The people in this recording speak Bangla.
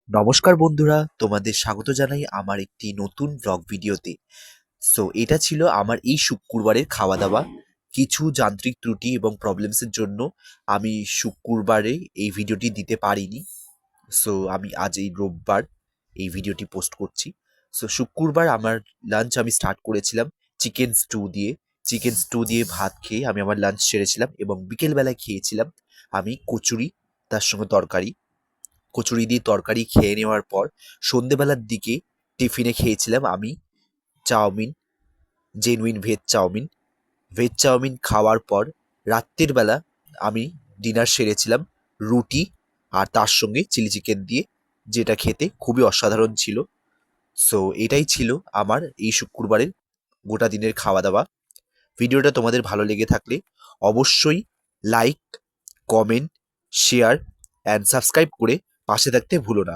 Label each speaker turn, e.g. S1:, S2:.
S1: নমস্কার বন্ধুরা, তোমাদের স্বাগত জানাই আমার একটি নতুন ব্লগ ভিডিওতে। এটা ছিল আমার এই শুক্রবারের খাওয়া দাওয়া। কিছু যান্ত্রিক ত্রুটি এবং প্রবলেমসের জন্য আমি শুক্রবারে এই ভিডিওটি দিতে পারিনি। আমি আজ এই রোববার এই ভিডিওটি পোস্ট করছি। শুক্রবার আমার লাঞ্চ আমি স্টার্ট করেছিলাম চিকেন স্টু দিয়ে। চিকেন স্টু দিয়ে ভাত খেয়ে আমি আমার লাঞ্চ সেরেছিলাম এবং বিকেলবেলায় খেয়েছিলাম আমি কচুরি, তার সঙ্গে তরকারি। কচুরি দিয়ে তরকারি খেয়ে নেওয়ার পর সন্ধেবেলার দিকে টিফিনে খেয়েছিলাম আমি chow mein, genuine veg chow mein. Veg chow mein খাওয়ার পর রাত্রির বেলা আমি ডিনার সেরেছিলাম রুটি আর তার সঙ্গে চিলি চিকেন দিয়ে, যেটা খেতে খুবই অসাধারণ ছিল। এটাই ছিল আমার এই শুক্রবারের গোটা দিনের খাওয়া দাওয়া। ভিডিওটা তোমাদের ভালো লেগে থাকলে অবশ্যই like, comment, share and subscribe করে পাশে থাকতে ভুলো না।